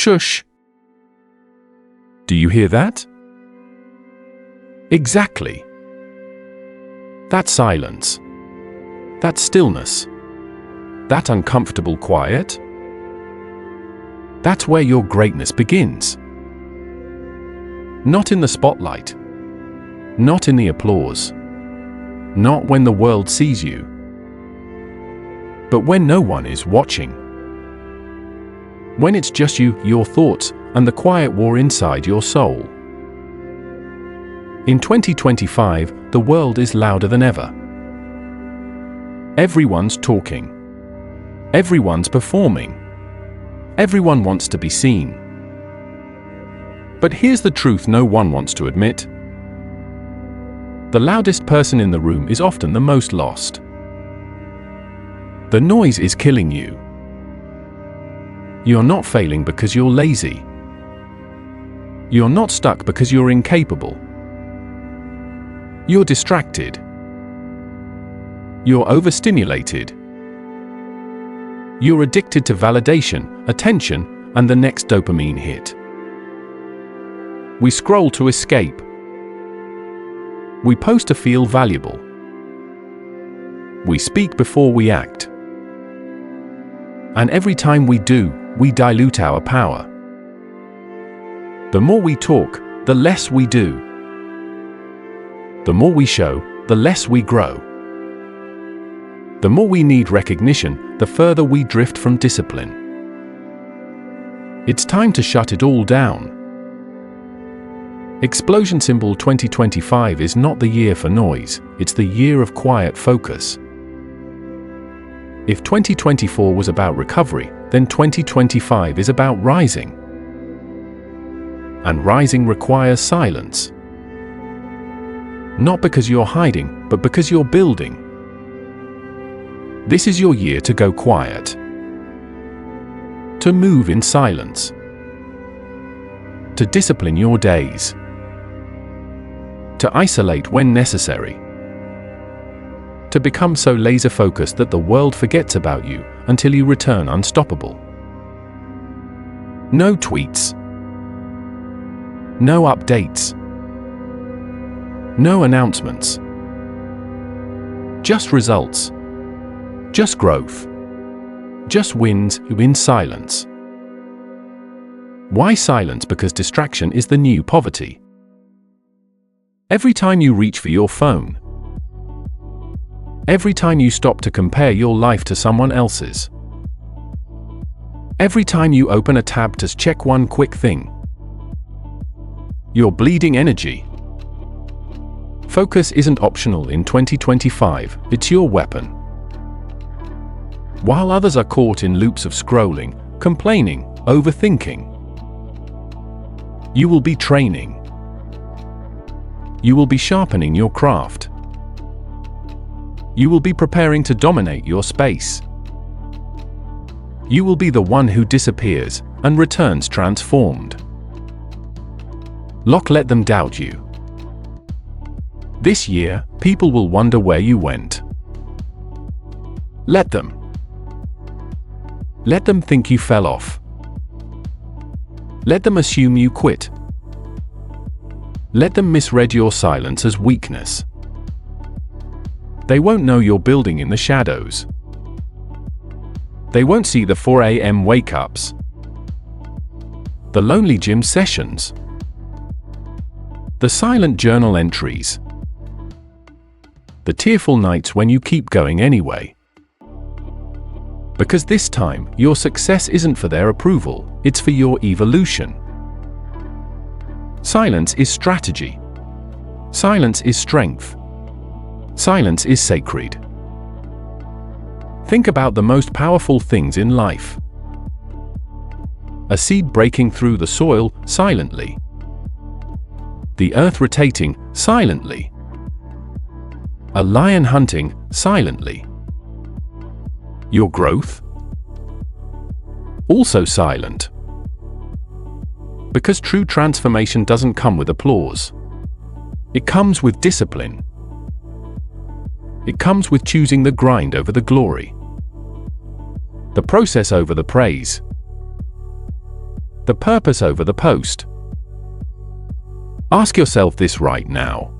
Shush! Do you hear that? Exactly. That silence. That stillness. That uncomfortable quiet. That's where your greatness begins. Not in the spotlight. Not in the applause. Not when the world sees you. But when no one is watching. When it's just you, your thoughts, and the quiet war inside your soul. In 2025, the world is louder than ever. Everyone's talking. Everyone's performing. Everyone wants to be seen. But here's the truth no one wants to admit. The loudest person in the room is often the most lost. The noise is killing you. You're not failing because you're lazy. You're not stuck because you're incapable. You're distracted. You're overstimulated. You're addicted to validation, attention, and the next dopamine hit. We scroll to escape. We post to feel valuable. We speak before we act. And every time we do, we dilute our power. The more we talk, the less we do. The more we show, the less we grow. The more we need recognition, the further we drift from discipline. It's time to shut it all down. Explosion symbol 2025 is not the year for noise, it's the year of quiet focus. If 2024 was about recovery, then 2025 is about rising. And rising requires silence. Not because you're hiding, but because you're building. This is your year to go quiet. To move in silence. To discipline your days. To isolate when necessary. To become so laser-focused that the world forgets about you until you return unstoppable. No tweets. No updates. No announcements. Just results. Just growth. Just wins in silence. Why silence? Because distraction is the new poverty. Every time you reach for your phone, every time you stop to compare your life to someone else's, every time you open a tab to check one quick thing, you're bleeding energy. Focus isn't optional in 2025, it's your weapon. While others are caught in loops of scrolling, complaining, overthinking, you will be training. You will be sharpening your craft. You will be preparing to dominate your space. You will be the one who disappears and returns transformed. Let them doubt you. This year, people will wonder where you went. Let them. Let them think you fell off. Let them assume you quit. Let them misread your silence as weakness. They won't know you're building in the shadows. They won't see the 4 a.m. wake-ups, the lonely gym sessions, the silent journal entries, the tearful nights when you keep going anyway. Because this time, your success isn't for their approval, it's for your evolution. Silence is strategy. Silence is strength. Silence is sacred. Think about the most powerful things in life. A seed breaking through the soil silently. The earth rotating silently. A lion hunting silently. Your growth? Also silent. Because true transformation doesn't come with applause. It comes with discipline. It comes with choosing the grind over the glory. The process over the praise. the purpose over the post. Ask yourself this right now.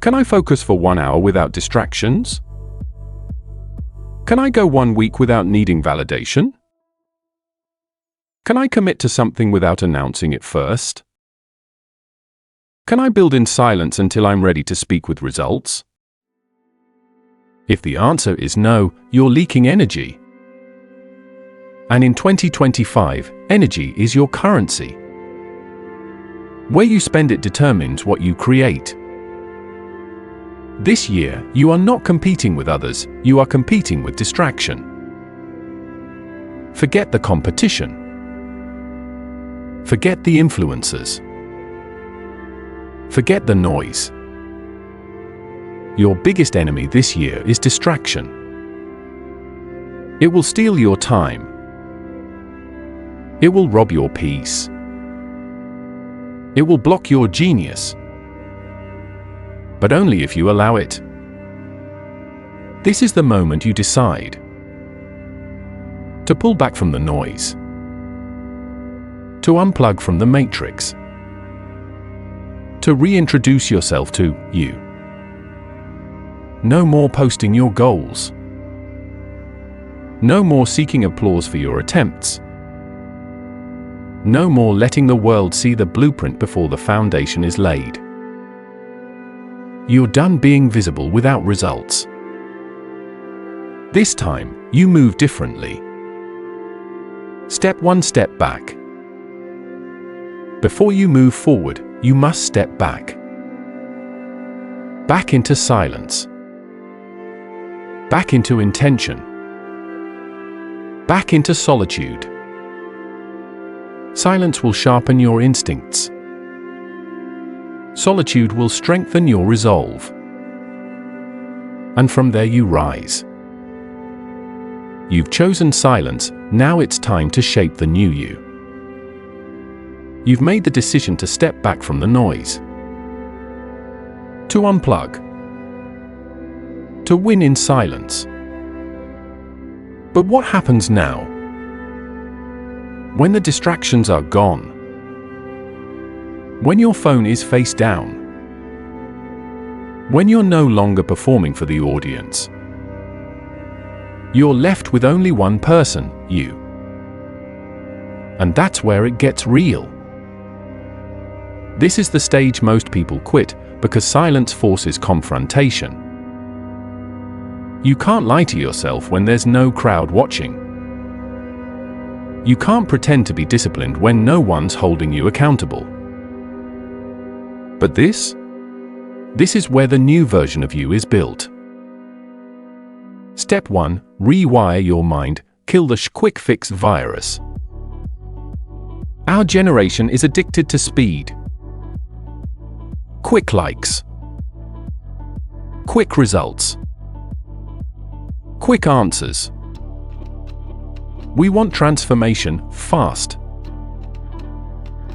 Can I focus for 1 hour without distractions? Can I go 1 week without needing validation? Can I commit to something without announcing it first? Can I build in silence until I'm ready to speak with results? If the answer is no, you're leaking energy. And in 2025, energy is your currency. Where you spend it determines what you create. This year, you are not competing with others, you are competing with distraction. Forget the competition. Forget the influencers. Forget the noise. Your biggest enemy this year is distraction. It will steal your time. It will rob your peace. It will block your genius. But only if you allow it. This is the moment you decide to pull back from the noise, to unplug from the matrix, to reintroduce yourself to you. No more posting your goals. No more seeking applause for your attempts. No more letting the world see the blueprint before the foundation is laid. You're done being visible without results. This time, you move differently. Step 1, step back. Before you move forward, you must step back. Back into silence. Back into intention. Back into solitude. Silence will sharpen your instincts. Solitude will strengthen your resolve. And from there you rise. You've chosen silence, now it's time to shape the new you. You've made the decision to step back from the noise. To unplug. To win in silence. But what happens now? When the distractions are gone? When your phone is face down? When you're no longer performing for the audience? You're left with only one person, you. And that's where it gets real. This is the stage most people quit, because silence forces confrontation. You can't lie to yourself when there's no crowd watching. You can't pretend to be disciplined when no one's holding you accountable. But this is where the new version of you is built. Step 1, rewire your mind, kill the quick fix virus. Our generation is addicted to speed. Quick likes. Quick results. Quick answers. We want transformation fast.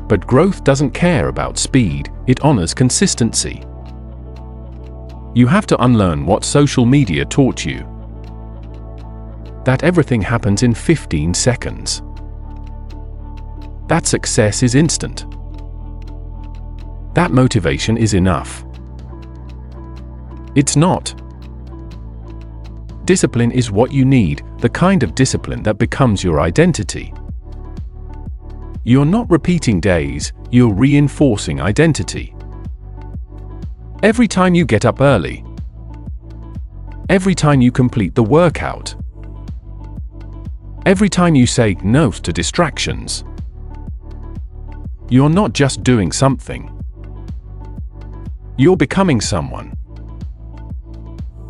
But growth doesn't care about speed, it honors consistency. You have to unlearn what social media taught you. That everything happens in 15 seconds. That success is instant. That motivation is enough. It's not. Discipline is what you need, the kind of discipline that becomes your identity. You're not repeating days, you're reinforcing identity. Every time you get up early. Every time you complete the workout. Every time you say no to distractions. You're not just doing something. You're becoming someone.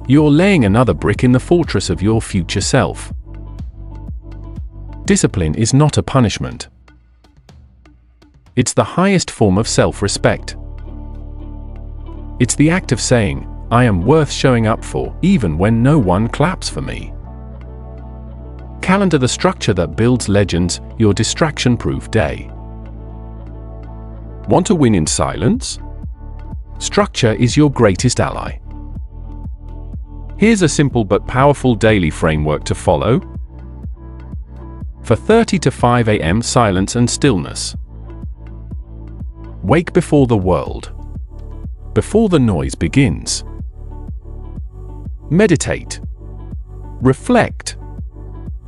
You're laying another brick in the fortress of your future self. Discipline is not a punishment. It's the highest form of self-respect. It's the act of saying, I am worth showing up for, even when no one claps for me. Calendar the structure that builds legends, your distraction-proof day. Want to win in silence? Structure is your greatest ally. Here's a simple but powerful daily framework to follow. For 30 to 5 a.m. silence and stillness. Wake before the world. Before the noise begins. Meditate. Reflect.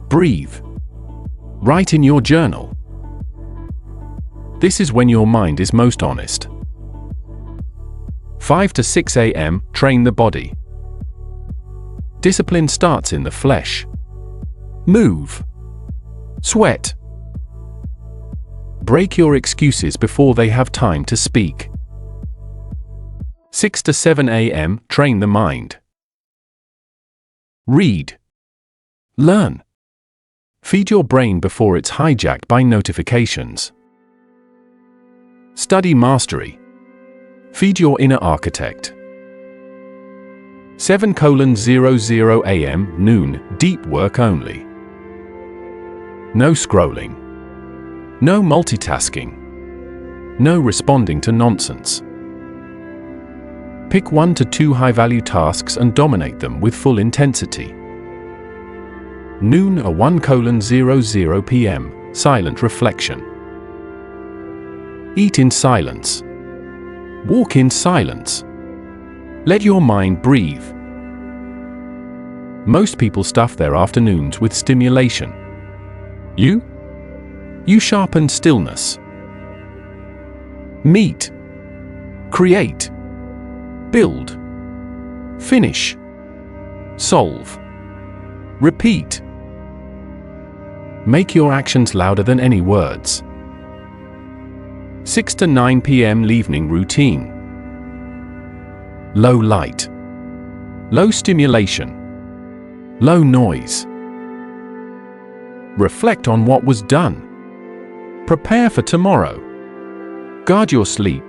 Breathe. Write in your journal. This is when your mind is most honest. 5 to 6 a.m. train the body. Discipline starts in the flesh. Move. Sweat. Break your excuses before they have time to speak. 6 to 7 a.m. train the mind. Read. Learn. Feed your brain before it's hijacked by notifications. Study mastery. Feed your inner architect. 7:00 a.m. noon, deep work only. No scrolling. No multitasking. No responding to nonsense. Pick 1 to 2 high-value tasks and dominate them with full intensity. Noon or 1:00 p.m. silent reflection. Eat in silence. Walk in silence. Let your mind breathe. Most people stuff their afternoons with stimulation. You sharpen stillness. Meet. Create. Build. Finish. Solve. Repeat. Make your actions louder than any words. 6 to 9 p.m. evening routine. Low light. Low stimulation. Low noise. Reflect on what was done. Prepare for tomorrow. Guard your sleep.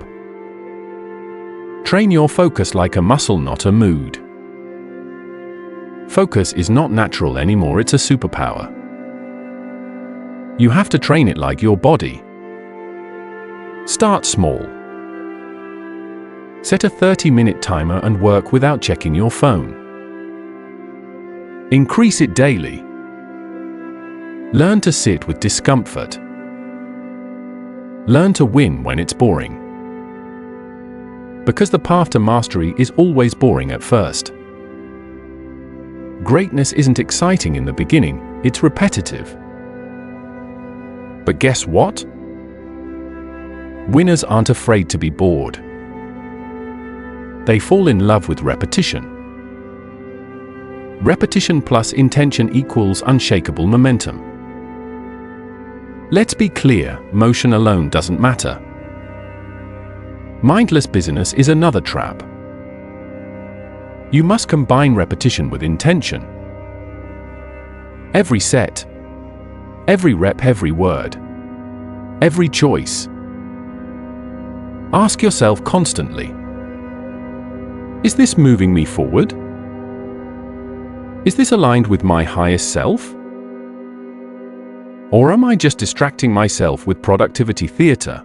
Train your focus like a muscle, not a mood. Focus is not natural anymore, it's a superpower. You have to train it like your body. Start small. Set a 30-minute timer and work without checking your phone. Increase it daily. Learn to sit with discomfort. Learn to win when it's boring. Because the path to mastery is always boring at first. Greatness isn't exciting in the beginning, it's repetitive. But guess what? Winners aren't afraid to be bored. They fall in love with repetition. Repetition plus intention equals unshakable momentum. Let's be clear, motion alone doesn't matter. Mindless busyness is another trap. You must combine repetition with intention. Every set, every rep, every word, every choice. Ask yourself constantly, is this moving me forward? Is this aligned with my highest self? Or am I just distracting myself with productivity theater?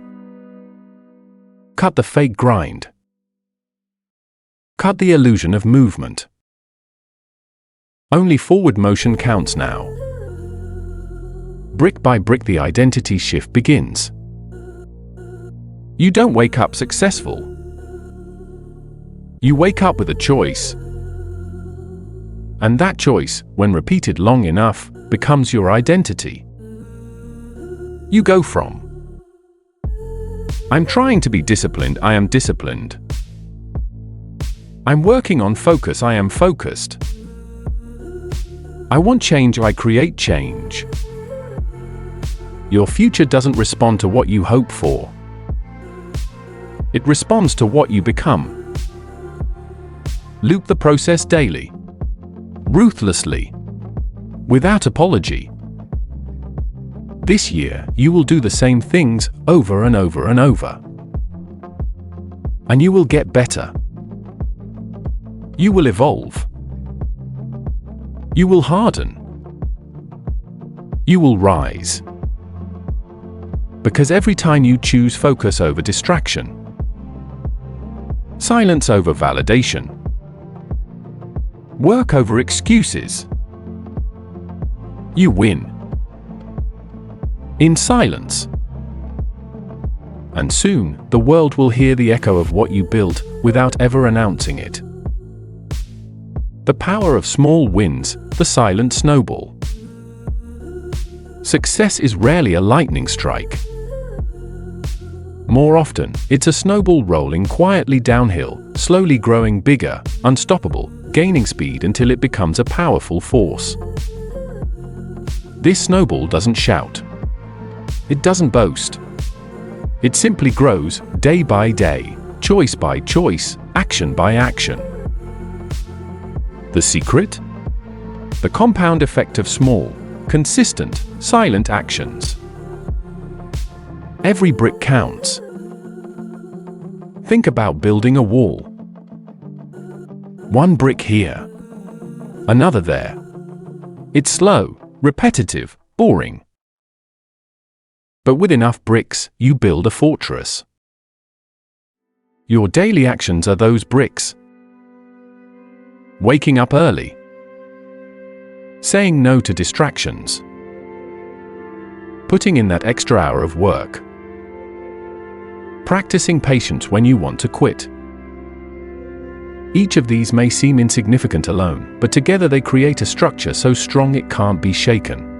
Cut the fake grind. Cut the illusion of movement. Only forward motion counts now. Brick by brick the identity shift begins. You don't wake up successful. You wake up with a choice. And that choice, when repeated long enough, becomes your identity. You go from I'm trying to be disciplined, I am disciplined. I'm working on focus, I am focused. I want change, I create change. Your future doesn't respond to what you hope for. It responds to what you become. Loop the process daily. Ruthlessly. Without apology. This year, you will do the same things over and over and over. And you will get better. You will evolve. You will harden. You will rise. Because every time you choose focus over distraction, silence over validation, work over excuses, you win. in silence. And soon, the world will hear the echo of what you built without ever announcing it. The power of small wins, the silent snowball. Success is rarely a lightning strike. More often, it's a snowball rolling quietly downhill, slowly growing bigger, unstoppable, gaining speed until it becomes a powerful force. This snowball doesn't shout. It doesn't boast. It simply grows, day by day, choice by choice, action by action. The secret? The compound effect of small, consistent, silent actions. Every brick counts. Think about building a wall. One brick here, another there. It's slow, repetitive, boring. But with enough bricks, you build a fortress. Your daily actions are those bricks. Waking up early. Saying no to distractions. Putting in that extra hour of work. Practicing patience when you want to quit. Each of these may seem insignificant alone, but together they create a structure so strong it can't be shaken.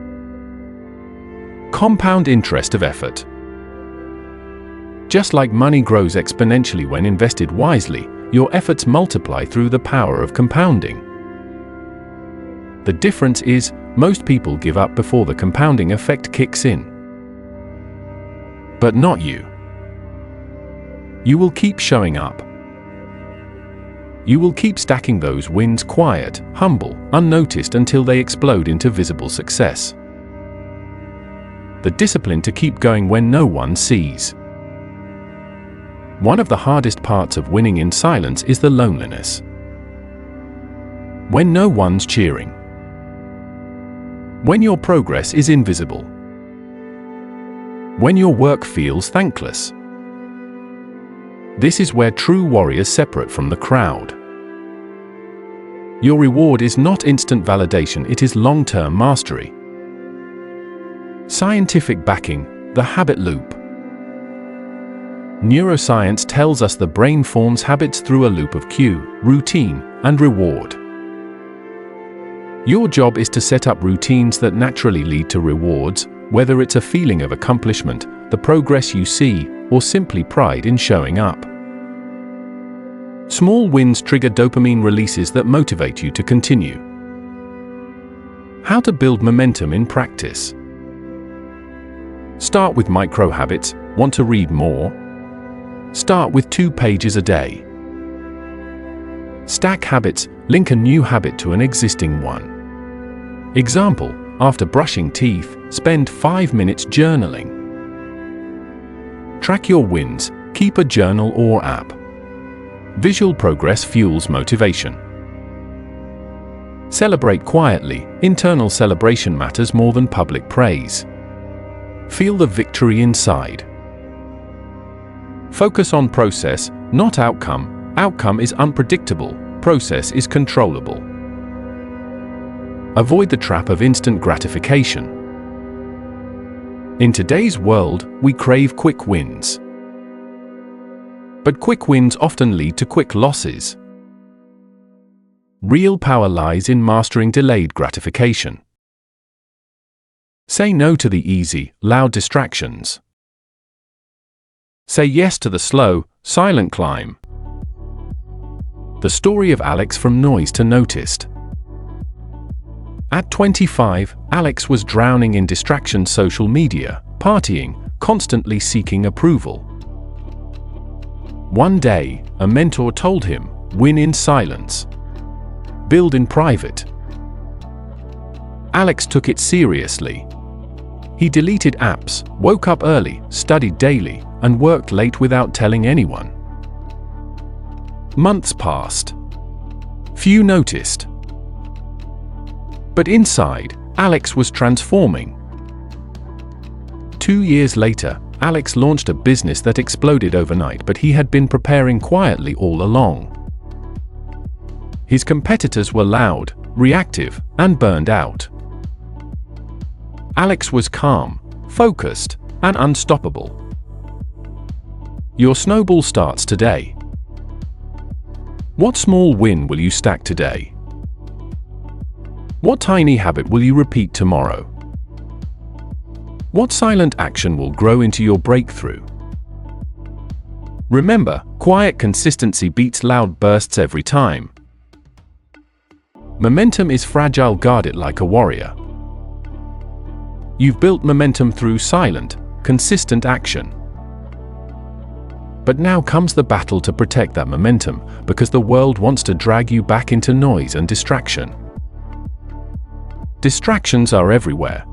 Compound interest of effort. Just like money grows exponentially when invested wisely, your efforts multiply through the power of compounding. The difference is, most people give up before the compounding effect kicks in. But not you. You will keep showing up. You will keep stacking those wins quiet, humble, unnoticed until they explode into visible success. The discipline to keep going when no one sees. One of the hardest parts of winning in silence is the loneliness. When no one's cheering. When your progress is invisible. When your work feels thankless. This is where true warriors separate from the crowd. Your reward is not instant validation, it is long-term mastery. Scientific backing, the habit loop. Neuroscience tells us the brain forms habits through a loop of cue, routine, and reward. Your job is to set up routines that naturally lead to rewards, whether it's a feeling of accomplishment, the progress you see, or simply pride in showing up. Small wins trigger dopamine releases that motivate you to continue. How to build momentum in practice. Start with micro habits. Want to read more? Start with 2 pages a day. Stack habits. Link a new habit to an existing one. Example, after brushing teeth, spend 5 minutes journaling. Track your wins. Keep a journal or app. Visual progress fuels motivation. Celebrate quietly. Internal celebration matters more than public praise. Feel the victory inside. Focus on process, not outcome. Outcome is unpredictable. Process is controllable. Avoid the trap of instant gratification. In today's world, we crave quick wins. But quick wins often lead to quick losses. Real power lies in mastering delayed gratification. Say no to the easy, loud distractions. Say yes to the slow, silent climb. The story of Alex from noise to noticed. At 25, Alex was drowning in distraction, social media, partying, constantly seeking approval. One day, a mentor told him, win in silence. Build in private. Alex took it seriously. He deleted apps, woke up early, studied daily, and worked late without telling anyone. Months passed. Few noticed. But inside, Alex was transforming. 2 years later, Alex launched a business that exploded overnight, but he had been preparing quietly all along. His competitors were loud, reactive, and burned out. Alex was calm, focused, and unstoppable. Your snowball starts today. What small win will you stack today? What tiny habit will you repeat tomorrow? What silent action will grow into your breakthrough? Remember, quiet consistency beats loud bursts every time. Momentum is fragile, guard it like a warrior. You've built momentum through silent, consistent action. But now comes the battle to protect that momentum, because the world wants to drag you back into noise and distraction. Distractions are everywhere.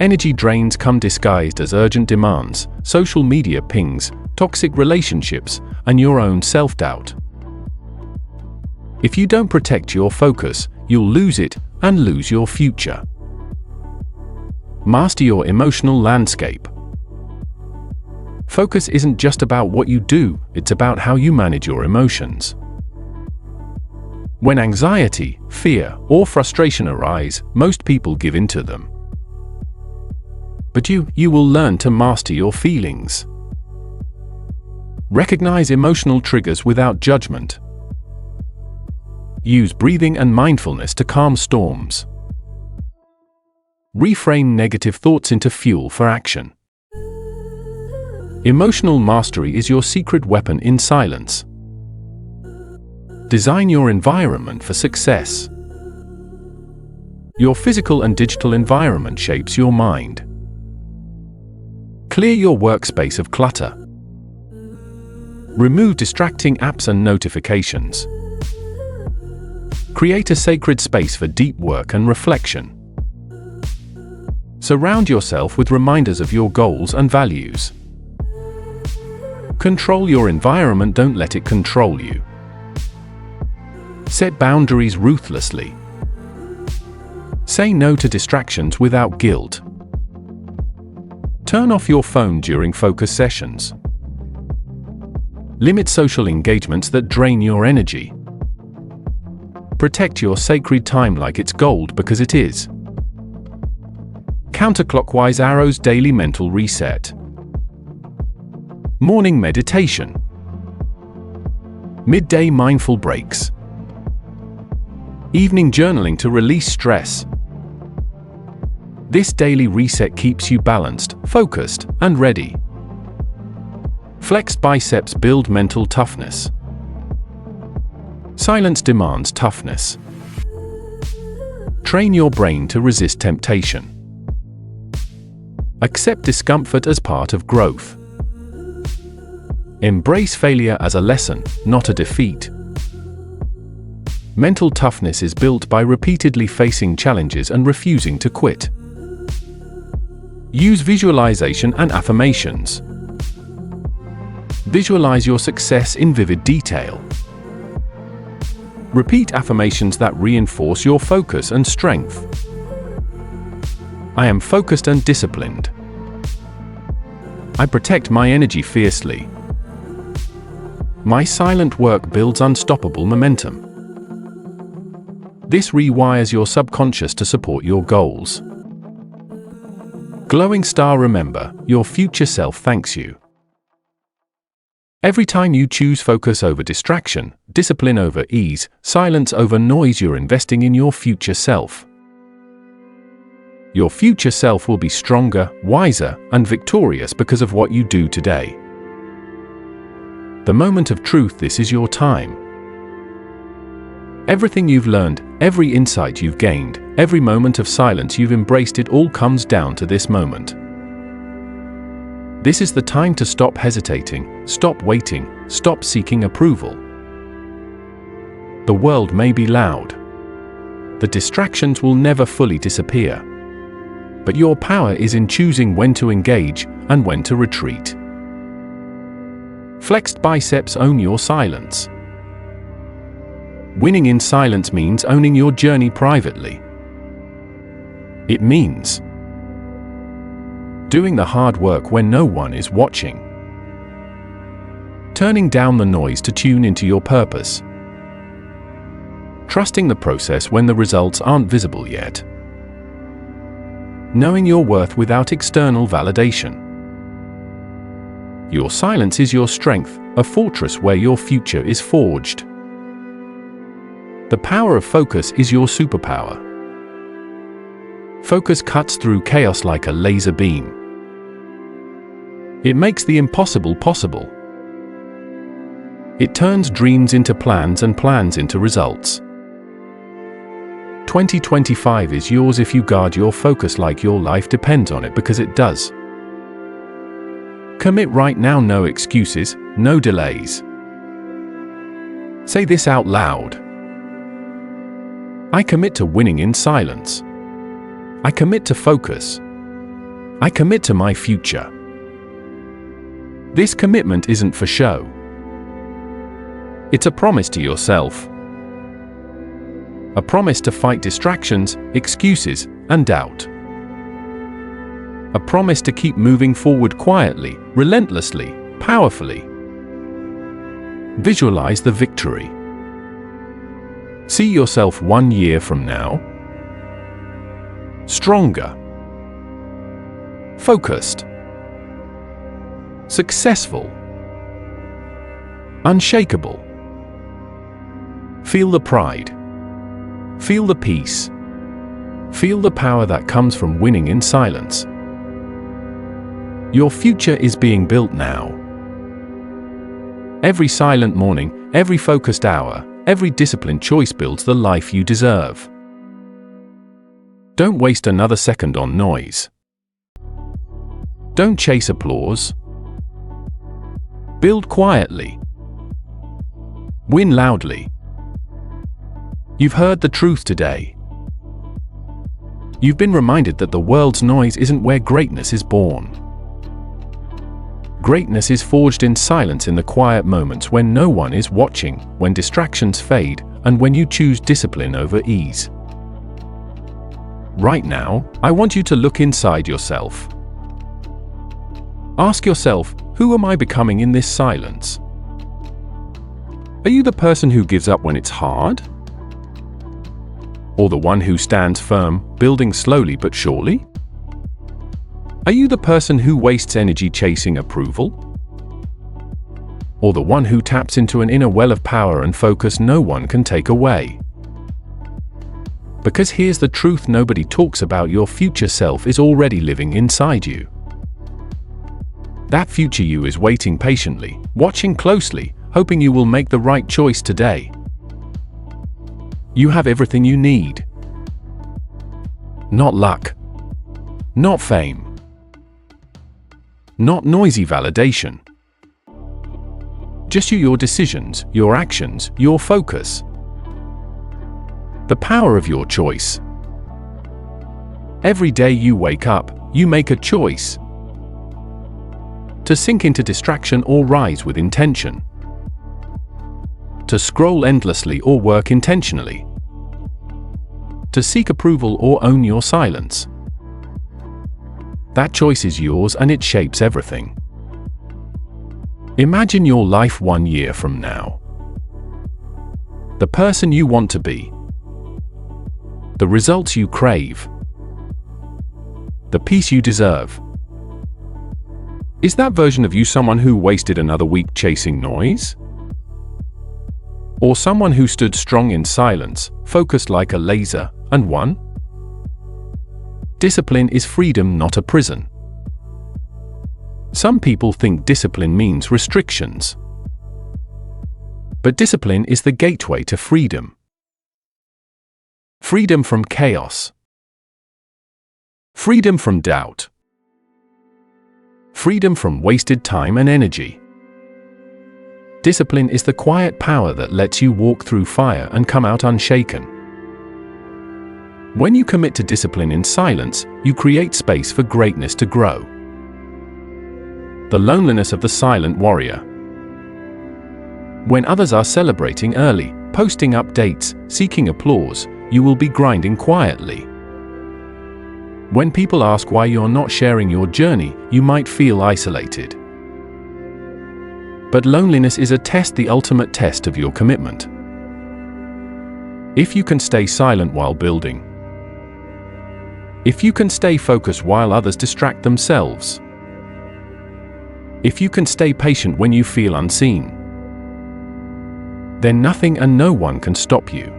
Energy drains come disguised as urgent demands, social media pings, toxic relationships, and your own self-doubt. If you don't protect your focus, you'll lose it and lose your future. Master your emotional landscape. Focus isn't just about what you do, it's about how you manage your emotions. When anxiety, fear, or frustration arise, most people give in to them. But you will learn to master your feelings. Recognize emotional triggers without judgment. Use breathing and mindfulness to calm storms. Reframe negative thoughts into fuel for action. Emotional mastery is your secret weapon in silence. Design your environment for success. Your physical and digital environment shapes your mind. Clear your workspace of clutter. Remove distracting apps and notifications. Create a sacred space for deep work and reflection. Surround yourself with reminders of your goals and values. Control your environment, don't let it control you. Set boundaries ruthlessly. Say no to distractions without guilt. Turn off your phone during focus sessions. Limit social engagements that drain your energy. Protect your sacred time like it's gold, because it is. Counterclockwise arrows daily mental reset. Morning meditation. Midday mindful breaks. Evening journaling to release stress. This daily reset keeps you balanced, focused, and ready. Flexed biceps build mental toughness. Silence demands toughness. Train your brain to resist temptation. Accept discomfort as part of growth. Embrace failure as a lesson, not a defeat. Mental toughness is built by repeatedly facing challenges and refusing to quit. Use visualization and affirmations. Visualize your success in vivid detail. Repeat affirmations that reinforce your focus and strength. I am focused and disciplined. I protect my energy fiercely. My silent work builds unstoppable momentum. This rewires your subconscious to support your goals. Glowing star, remember, your future self thanks you. Every time you choose focus over distraction, discipline over ease, silence over noise, you're investing in your future self. Your future self will be stronger, wiser, and victorious because of what you do today. The moment of truth, this is your time. Everything you've learned, every insight you've gained, every moment of silence you've embraced, it all comes down to this moment. This is the time to stop hesitating, stop waiting, stop seeking approval. The world may be loud. The distractions will never fully disappear. But your power is in choosing when to engage and when to retreat. Flexed biceps, own your silence. Winning in silence means owning your journey privately. It means doing the hard work when no one is watching. Turning down the noise to tune into your purpose. Trusting the process when the results aren't visible yet. knowing your worth without external validation. Your silence is your strength, a fortress where your future is forged. The power of focus is your superpower. Focus cuts through chaos like a laser beam. It makes the impossible possible. It turns dreams into plans and plans into results. 2025 is yours if you guard your focus like your life depends on it, because it does. Commit right now, no excuses, no delays. Say this out loud. I commit to winning in silence. I commit to focus. I commit to my future. This commitment isn't for show. It's a promise to yourself. A promise to fight distractions, excuses, and doubt. A promise to keep moving forward quietly, relentlessly, powerfully. Visualize the victory. See yourself 1 year from now. Stronger. Focused. Successful. Unshakable. Feel the pride. Feel the peace. Feel the power that comes from winning in silence. Your future is being built now. Every silent morning, every focused hour, every disciplined choice builds the life you deserve. Don't waste another second on noise. Don't chase applause. Build quietly. Win loudly. You've heard the truth today. You've been reminded that the world's noise isn't where greatness is born. Greatness is forged in silence, in the quiet moments when no one is watching, when distractions fade, and when you choose discipline over ease. Right now, I want you to look inside yourself. Ask yourself, who am I becoming in this silence? Are you the person who gives up when it's hard? Or the one who stands firm, building slowly but surely? Are you the person who wastes energy chasing approval? Or the one who taps into an inner well of power and focus no one can take away? Because here's the truth nobody talks about: your future self is already living inside you. That future you is waiting patiently, watching closely, hoping you will make the right choice today. You have everything you need. Not luck. Not fame. Not noisy validation. Just you, your decisions, your actions, your focus. The power of your choice. Every day you wake up, you make a choice. To sink into distraction or rise with intention. To scroll endlessly or work intentionally. To seek approval or own your silence. That choice is yours and it shapes everything. Imagine your life 1 year from now. The person you want to be. The results you crave. The peace you deserve. Is that version of you someone who wasted another week chasing noise? Or someone who stood strong in silence, focused like a laser, and won? Discipline is freedom, not a prison. Some people think discipline means restrictions. But discipline is the gateway to freedom. Freedom from chaos. Freedom from doubt. Freedom from wasted time and energy. Discipline is the quiet power that lets you walk through fire and come out unshaken. When you commit to discipline in silence, you create space for greatness to grow. The loneliness of the silent warrior. When others are celebrating early, posting updates, seeking applause, you will be grinding quietly. When people ask why you're not sharing your journey, you might feel isolated. But loneliness is a test, the ultimate test of your commitment. If you can stay silent while building, If you can stay focused while others distract themselves. If you can stay patient when you feel unseen. Then nothing and no one can stop you.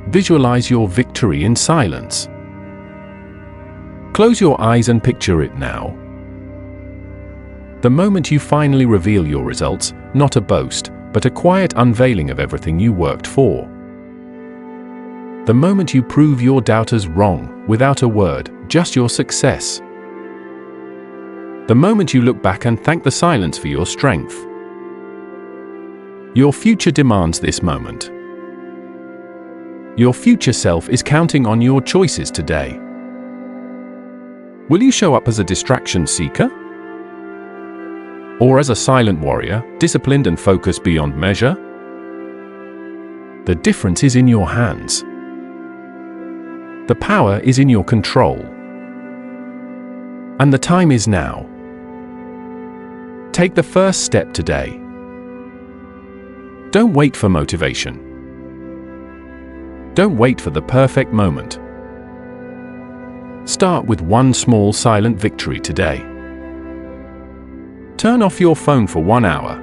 Visualize your victory in silence. Close your eyes and picture it now. The moment you finally reveal your results, not a boast, but a quiet unveiling of everything you worked for. The moment you prove your doubters wrong, without a word, just your success. The moment you look back and thank the silence for your strength. Your future demands this moment. Your future self is counting on your choices today. Will you show up as a distraction seeker? Or as a silent warrior, disciplined and focused beyond measure? The difference is in your hands. The power is in your control. And the time is now. Take the first step today. Don't wait for motivation. Don't wait for the perfect moment. Start with one small silent victory today. Turn off your phone for 1 hour.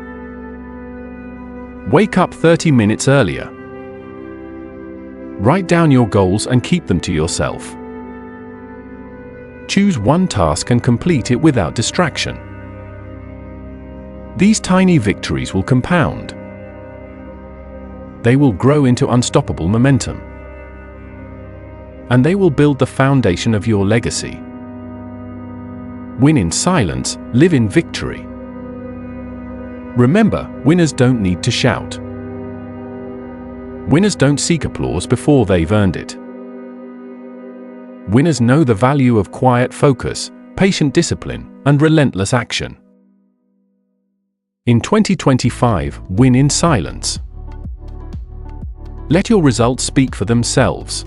Wake up 30 minutes earlier. Write down your goals and keep them to yourself. Choose one task and complete it without distraction. These tiny victories will compound. They will grow into unstoppable momentum. And they will build the foundation of your legacy. Win in silence, live in victory. Remember, winners don't need to shout. Winners don't seek applause before they've earned it. Winners know the value of quiet focus, patient discipline, and relentless action. In 2025, win in silence. Let your results speak for themselves.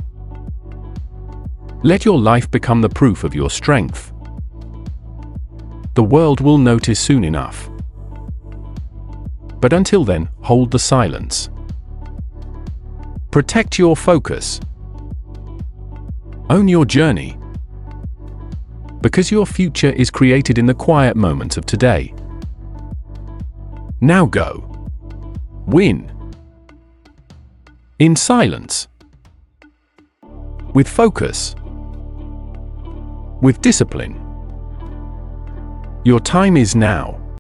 Let your life become the proof of your strength. The world will notice soon enough. But until then, hold the silence. Protect your focus. Own your journey. Because your future is created in the quiet moments of today. Now go. Win. In silence. With focus. With discipline. Your time is now.